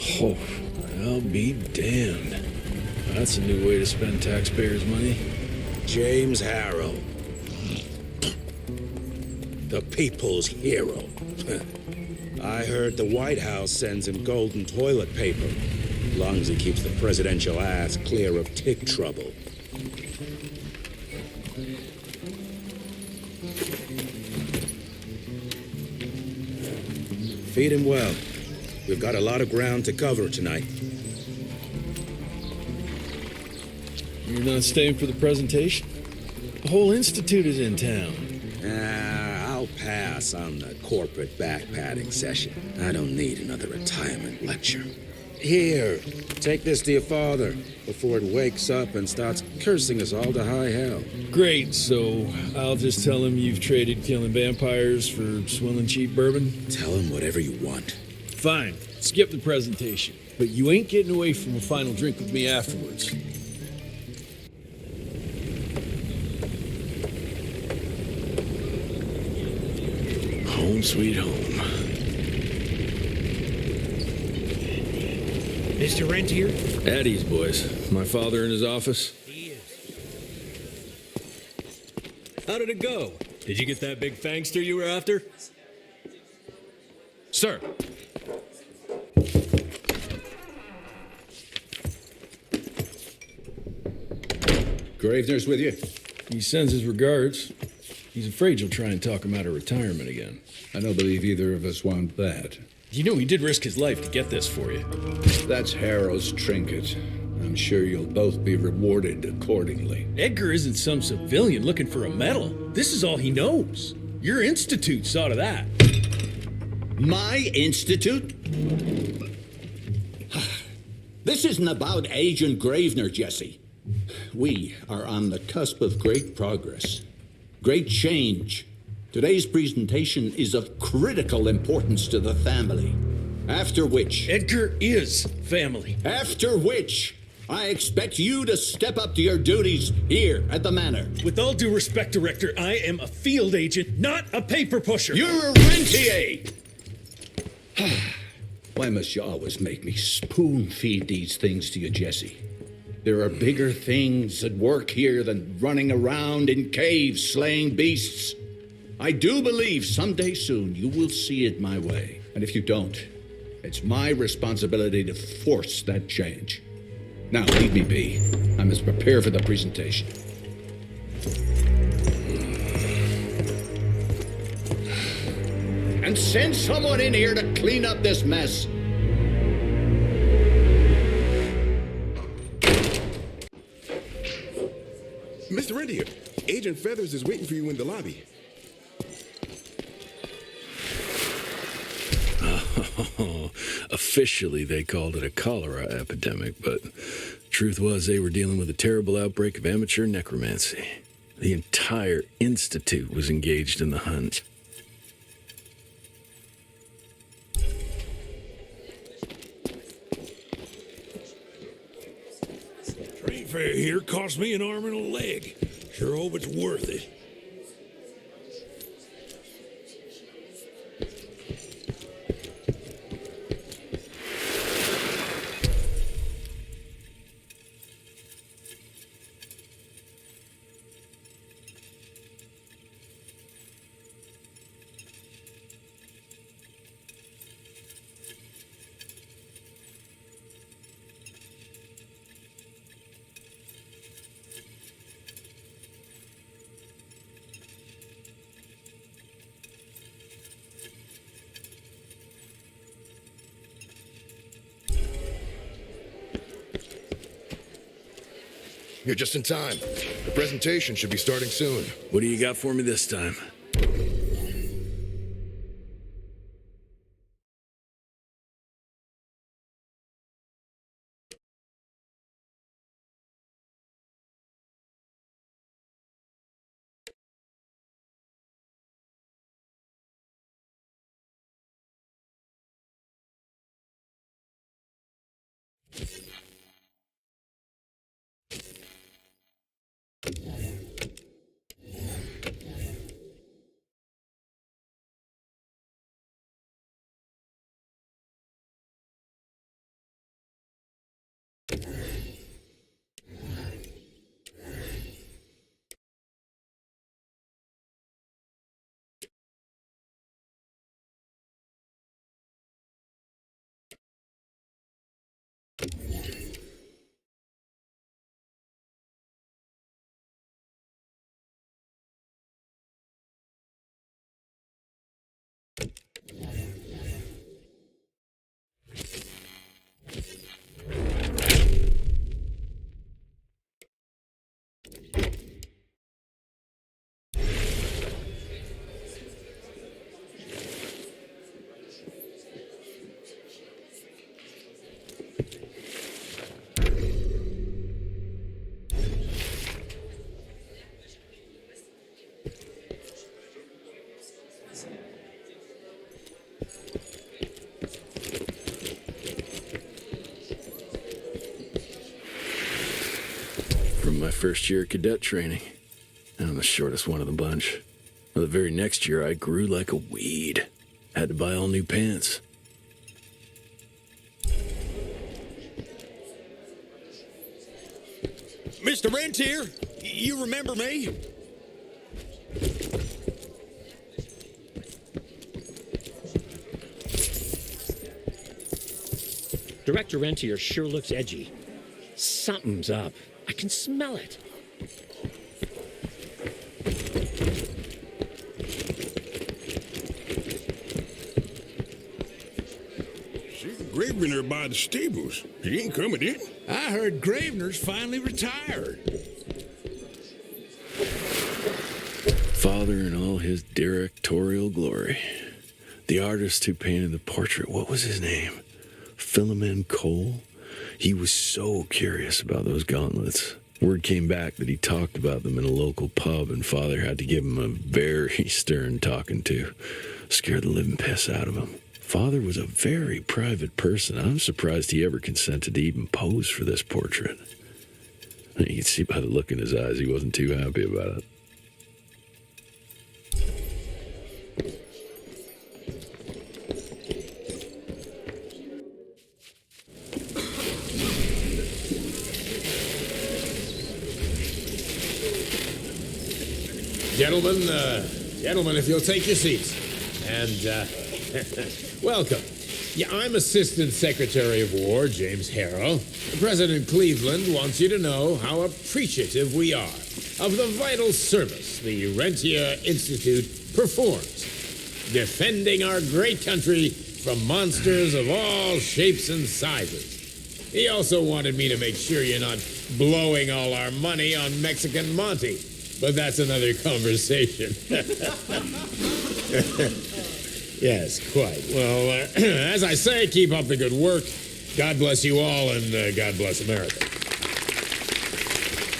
Oh, I'll be damned. That's a new way to spend taxpayers' money. James Harrow. The people's hero. I heard the White House sends him golden toilet paper. As long as he keeps the presidential ass clear of tick trouble. Feed him well. We've got a lot of ground to cover tonight. You're not staying for the presentation? The whole institute is in town. I'll pass on the corporate backpatting session. I don't need another retirement lecture. Here, take this to your father before it wakes up and starts cursing us all to high hell. Great, so I'll just tell him you've traded killing vampires for swilling cheap bourbon? Tell him whatever you want. Fine, skip the presentation. But you ain't getting away from a final drink with me afterwards. Home sweet home. Mr. Rentier? At ease, boys. My father in his office? He is. How did it go? Did you get that big fangster you were after? Sir. Gravener's with you? He sends his regards. He's afraid you'll try and talk him out of retirement again. I don't believe either of us want that. You know he did risk his life to get this for you. That's Harrow's trinket. I'm sure you'll both be rewarded accordingly. Edgar isn't some civilian looking for a medal. This is all he knows. Your institute saw to that. My institute? This isn't about Agent Gravener, Jesse. We are on the cusp of great progress, great change. Today's presentation is of critical importance to the family. After which... Edgar is family. After which, I expect you to step up to your duties here at the Manor. With all due respect, Director, I am a field agent, not a paper pusher. You're a rentier! Why must you always make me spoon feed these things to you, Jesse? There are bigger things at work here than running around in caves slaying beasts. I do believe someday soon you will see it my way. And if you don't, it's my responsibility to force that change. Now, leave me be. I must prepare for the presentation. And send someone in here to clean up this mess. Mr. Rentier, Agent Feathers is waiting for you in the lobby. Officially, they called it a cholera epidemic, but truth was they were dealing with a terrible outbreak of amateur necromancy. The entire institute was engaged in the hunt. Train fare here cost me an arm and a leg. Sure hope it's worth it. You're just in time. The presentation should be starting soon. What do you got for me this time? From my first year of cadet training, I'm the shortest one of the bunch. Well, the very next year, I grew like a weed. Had to buy all new pants. Mr. Rentier, you remember me? Director Rentier sure looks edgy. Something's up. I can smell it. See the Gravener by the stables. He ain't coming in. I heard Gravener's finally retired. Father in all his directorial glory. The artist who painted the portrait, what was his name? Philemon Cole? He was so curious about those gauntlets. Word came back that he talked about them in a local pub, and Father had to give him a very stern talking to. Scared the living piss out of him. Father was a very private person. I'm surprised he ever consented to even pose for this portrait. You can see by the look in his eyes he wasn't too happy about it. Gentlemen, if you'll take your seats. And, welcome. Yeah, I'm Assistant Secretary of War, James Harrow. President Cleveland wants you to know how appreciative we are of the vital service the Rentier Institute performs, defending our great country from monsters of all shapes and sizes. He also wanted me to make sure you're not blowing all our money on Mexican Monte. But that's another conversation. Yes, quite. Well, as I say, keep up the good work. God bless you all, and God bless America.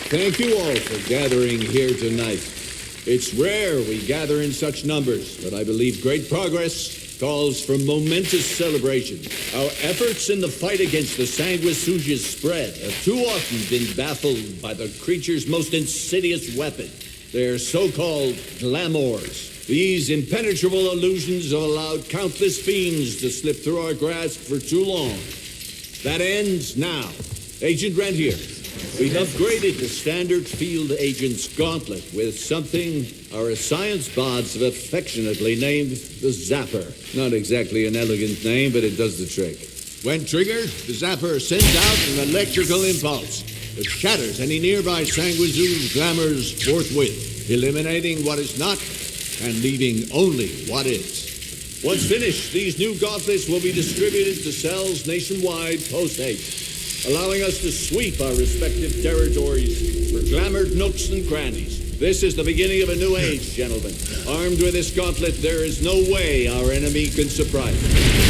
Thank you all for gathering here tonight. It's rare we gather in such numbers, but I believe great progress calls for momentous celebration. Our efforts in the fight against the sanguisuga's spread have too often been baffled by the creature's most insidious weapon, their so-called glamours. These impenetrable illusions have allowed countless fiends to slip through our grasp for too long. That ends now. Agent Rentier, we've upgraded the standard field agent's gauntlet with something our science bods have affectionately named the Zapper. Not exactly an elegant name, but it does the trick. When triggered, the Zapper sends out an electrical impulse that shatters any nearby sanguisuga's glamours forthwith, eliminating what is not and leaving only what is. Once finished, these new gauntlets will be distributed to cells nationwide post-haste, allowing us to sweep our respective territories for glamored nooks and crannies. This is the beginning of a new age, gentlemen. Armed with this gauntlet, there is no way our enemy can surprise us.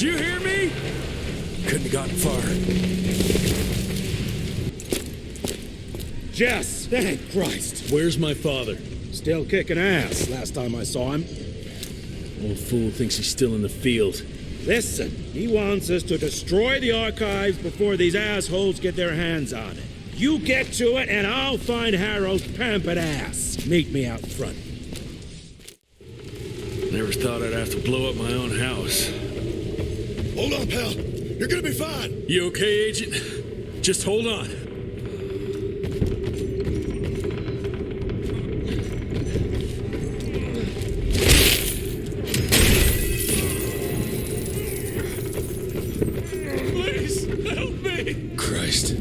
you hear me? Couldn't have gotten far. Jess! Thank Christ! Where's my father? Still kicking ass last time I saw him. Old fool thinks he's still in the field. Listen, he wants us to destroy the archives before these assholes get their hands on it. You get to it, and I'll find Harrow's pampered ass. Meet me out front. Never thought I'd have to blow up my own house. Hold on, pal. You're gonna be fine. You okay, Agent? Just hold on. Please, help me! Christ,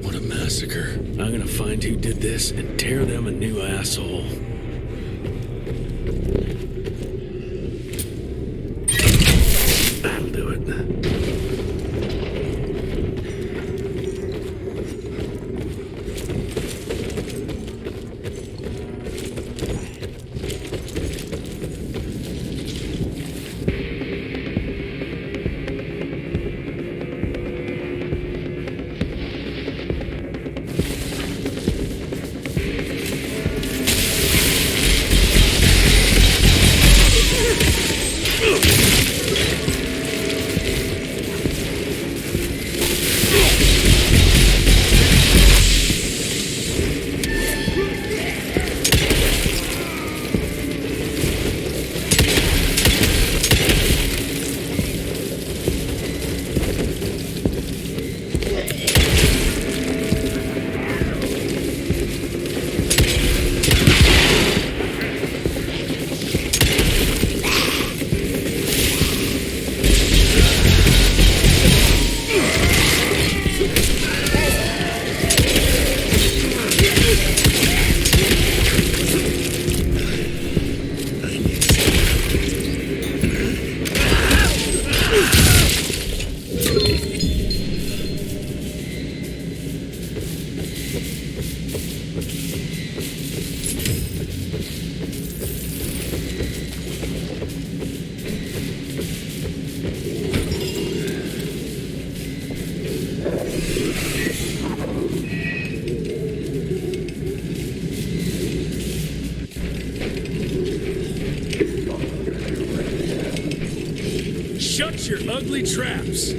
what a massacre. I'm gonna find who did this and tear them a new asshole. That'll do it. Shut your ugly traps!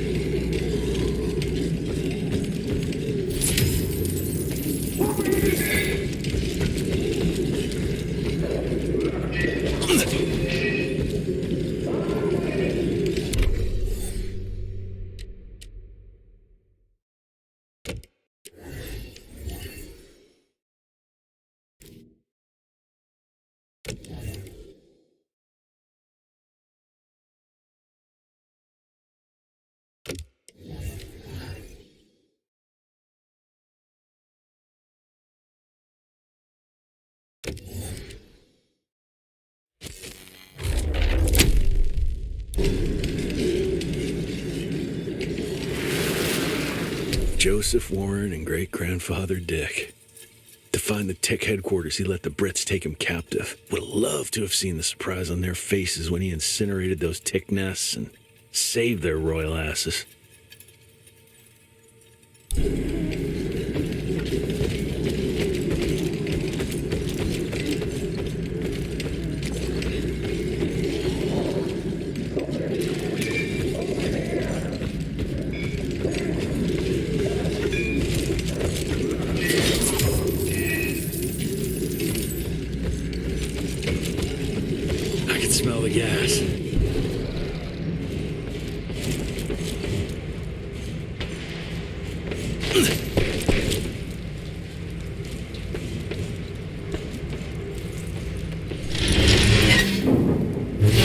Joseph Warren and great-grandfather Dick. To find the Tick headquarters, he let the Brits take him captive. Would have loved to have seen the surprise on their faces when he incinerated those Tick nests and saved their royal asses. Smell the gas.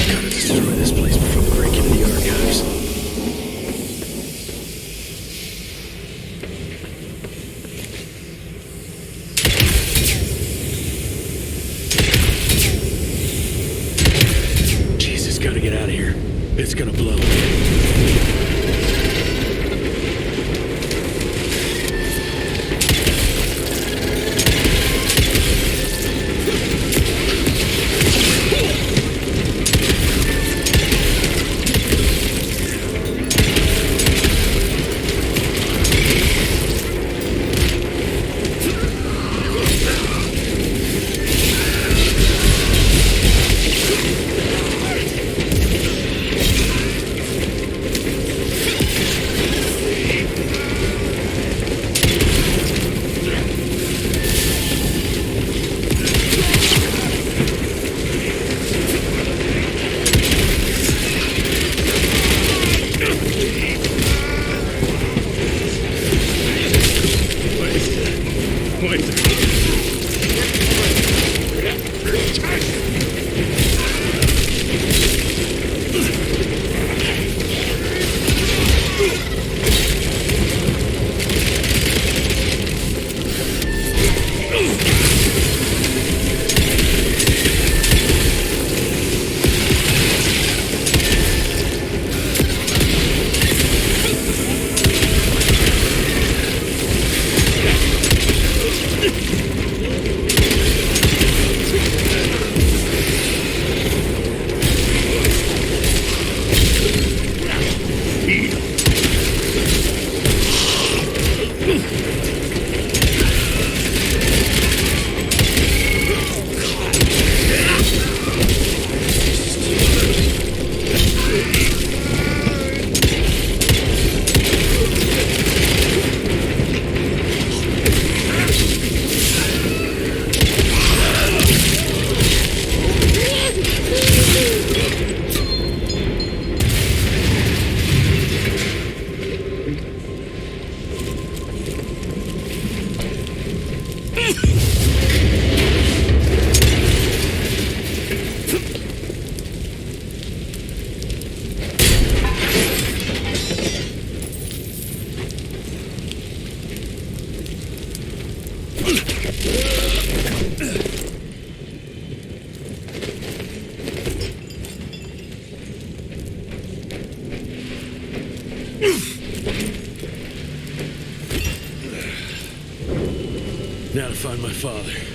Gotta destroy this place before we break into the archives. Gotta get out of here. It's gonna blow. Now to find my father.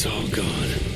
It's all gone.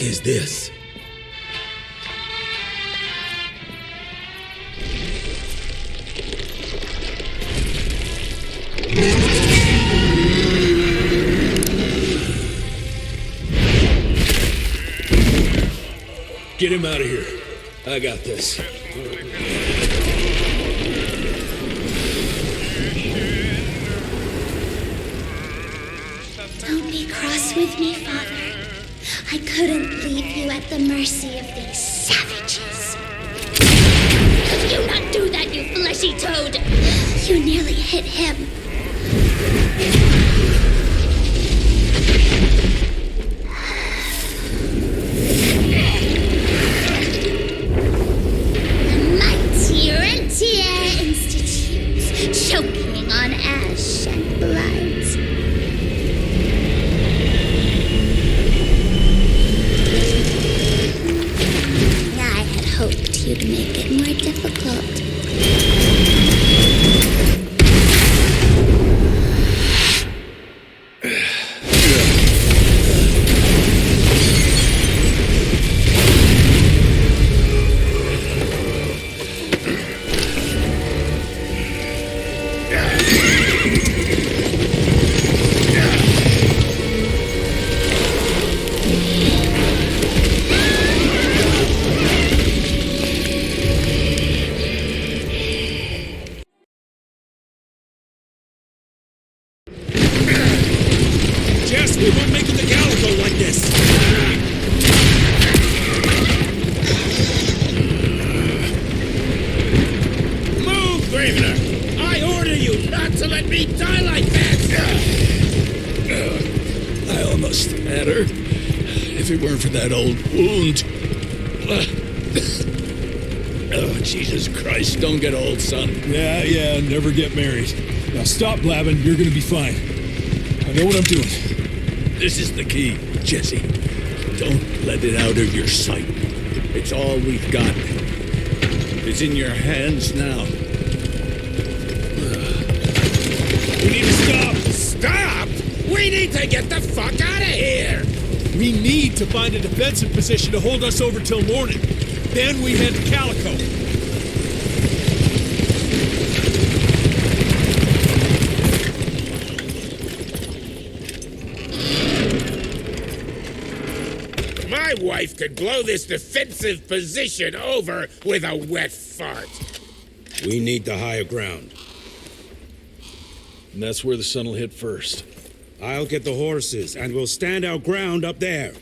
Is this? Get him out of here. I got this. Don't be cross with me, Father. I couldn't leave you at the mercy of these savages. Could you not do that, you fleshy toad? You nearly hit him. The mighty Rentier Institute, choking on ash and blood. You'd make it more difficult. chest, we won't make it to Calico like this. Move, Gravener! I order you not to let me die like that! I almost had her. If it weren't for that old wound. Oh, Jesus Christ, don't get old, son. Yeah, never get married. Now stop blabbing, you're gonna be fine. I know what I'm doing. This is the key, Jesse. Don't let it out of your sight. It's all we've got. It's in your hands now. We need to stop! Stop! We need to get the fuck out of here! We need to find a defensive position to hold us over till morning. Then we head to Calico. My wife could blow this defensive position over with a wet fart. We need the higher ground. And that's where the sun will hit first. I'll get the horses, and we'll stand our ground up there.